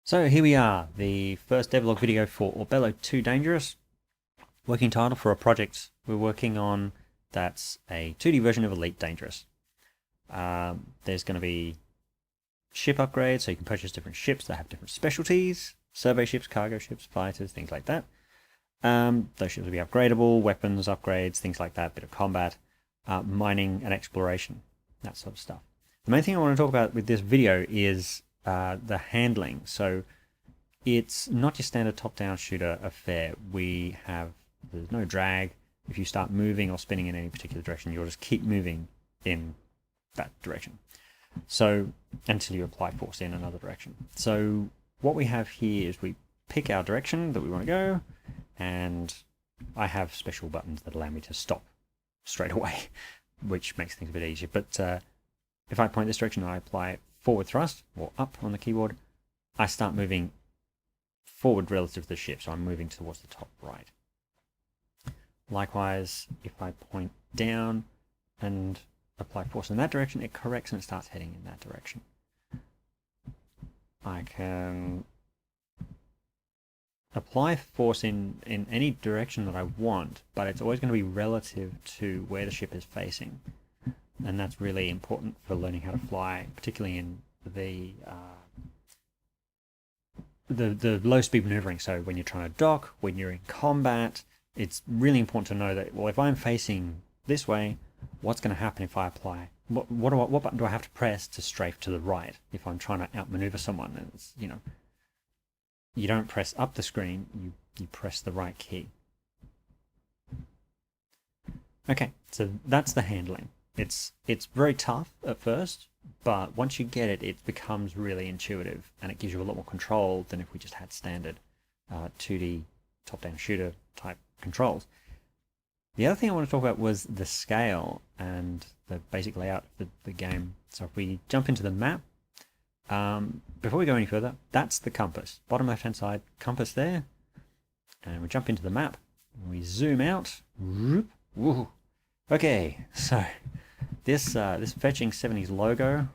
So here we are, the first devlog video for Orbello 2Dangerous. Working title for a project we're working on that's a 2D version of Elite Dangerous. There's going to be ship upgrades, so you can purchase different ships that have different specialties. Survey ships, cargo ships, fighters, things like that. Those ships will be upgradable, weapons upgrades, things like that, bit of combat, mining and exploration, that sort of stuff. The main thing I want to talk about with this video is the handling. So it's not your standard top-down shooter affair. There's no drag. If you start moving or spinning in any particular direction, you'll just keep moving in that direction. So until you apply force in another direction. So what we have here is we pick our direction that we want to go, and I have special buttons that allow me to stop straight away, which makes things a bit easier. But if I point this direction and I apply forward thrust or up on the keyboard, I start moving forward relative to the ship, so I'm moving towards the top right. Likewise, if I point down and apply force in that direction, it corrects and it starts heading in that direction. I can apply force in any direction that I want, but it's always going to be relative to where the ship is facing. And that's really important for learning how to fly, particularly in the low speed maneuvering. So when you're trying to dock, when you're in combat, it's really important to know that, well, if I'm facing this way, what's going to happen if I apply? What button do I have to press to strafe to the right if I'm trying to outmaneuver someone? And it's, you don't press up the screen, you press the right key. Okay, so that's the handling. It's very tough at first, but once you get it, it becomes really intuitive, and it gives you a lot more control than if we just had standard 2D top-down shooter type controls. The other thing I want to talk about was the scale and the basic layout of the game. So if we jump into the map, before we go any further, that's the compass. Bottom left-hand side, compass there. And we jump into the map, and we zoom out. Woohoo! Okay, so this fetching 70s logo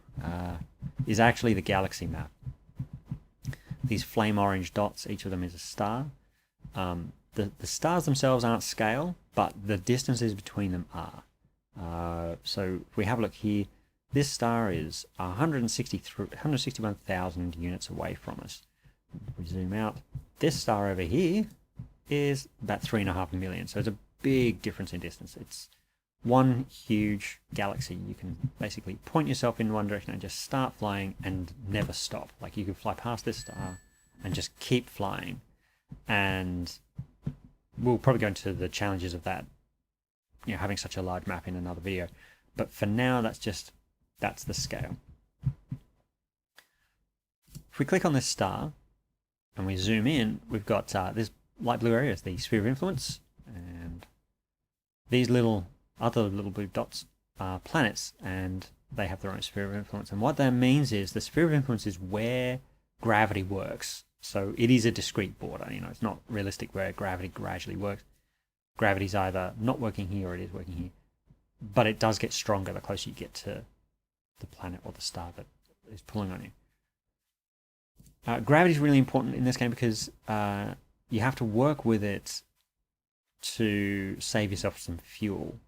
is actually the galaxy map. These flame orange dots, each of them is a star. The stars themselves aren't scale, but the distances between them are. So if we have a look here, this star is 161,000 units away from us. If we zoom out, this star over here is about 3.5 million. So it's a big difference in distance. It's one huge galaxy. You can basically point yourself in one direction and just start flying and never stop. Like, you can fly past this star and just keep flying. And we'll probably go into the challenges of that, having such a large map in another video. But for now, that's the scale. If we click on this star and we zoom in, we've got this light blue area, the sphere of influence, and these other little blue dots are planets, and they have their own sphere of influence. And what that means is the sphere of influence is where gravity works. So it is a discrete border. It's not realistic where gravity gradually works. Gravity's either not working here or it is working here. But it does get stronger the closer you get to the planet or the star that is pulling on you. Gravity is really important in this game because you have to work with it to save yourself some fuel.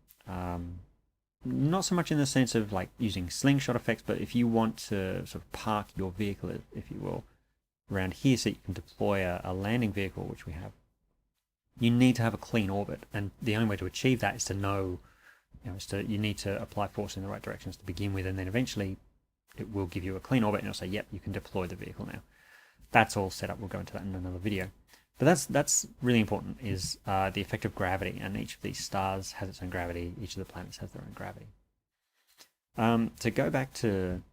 Not so much in the sense of like using slingshot effects, but if you want to sort of park your vehicle, if you will, around here so you can deploy a landing vehicle, which we have, you need to have a clean orbit. And the only way to achieve that is to know, you need to apply force in the right directions to begin with, and then eventually it will give you a clean orbit and it'll say, yep, you can deploy the vehicle now. That's all set up. We'll go into that in another video. But that's really important, is the effect of gravity, and each of these stars has its own gravity, each of the planets has their own gravity. To go back to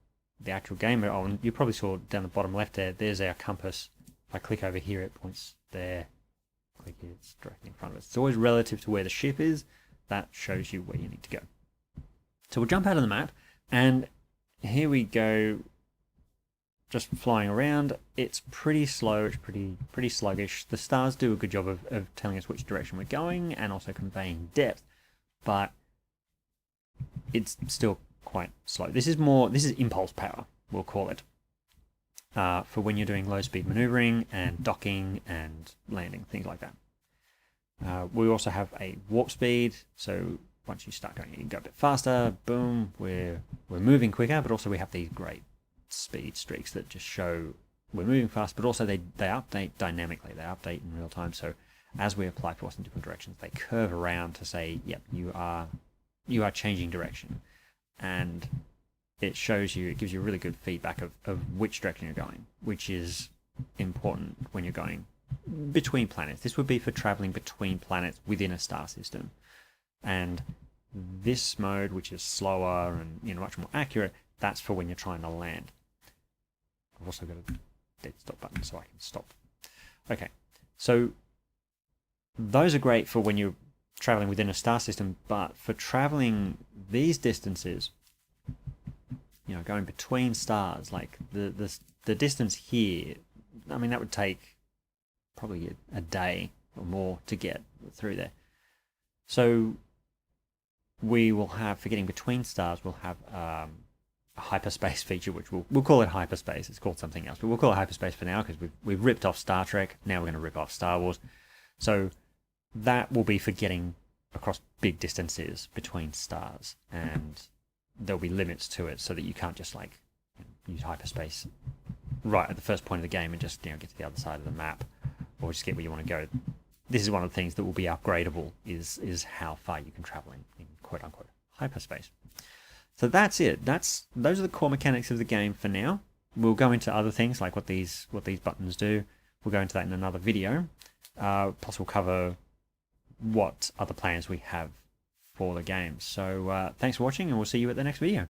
the actual game, and you probably saw down the bottom left there's our compass. If I click over here, it points there. Click here, it's directly in front of us. It's always relative to where the ship is. That shows you where you need to go. So we'll jump out of the map, and here we go. Just flying around, it's pretty slow, it's pretty sluggish. The stars do a good job of telling us which direction we're going and also conveying depth, but it's still quite slow. This is impulse power, we'll call it. for when you're doing low-speed maneuvering and docking and landing, things like that. We also have a warp speed, so once you start going, you can go a bit faster. Boom, we're moving quicker, but also we have these great speed streaks that just show we're moving fast, but also they update dynamically. They update in real time. So as we apply force in different directions, they curve around to say, yep, you are changing direction, and it shows you, it gives you really good feedback of which direction you're going, which is important when you're going between planets. This would be for traveling between planets within a star system. And this mode, which is slower and much more accurate, that's for when you're trying to land. I've also got a dead stop button so I can stop. Okay, so those are great for when you're traveling within a star system, but for traveling these distances, going between stars, like the distance here, I mean, that would take probably a day or more to get through there. So we will have, for getting between stars, we'll have a hyperspace feature, which we'll call it hyperspace. It's called something else, but we'll call it hyperspace for now because we've ripped off Star Trek. Now we're going to rip off Star Wars. So that will be for getting across big distances between stars, and there'll be limits to it so that you can't just use hyperspace right at the first point of the game and just get to the other side of the map or just get where you want to go. This is one of the things that will be upgradable, is how far you can travel in quote unquote hyperspace. So that's it. Those are the core mechanics of the game for now. We'll go into other things like what these buttons do. We'll go into that in another video. Plus we'll cover what other plans we have for the game. So thanks for watching, and we'll see you at the next video.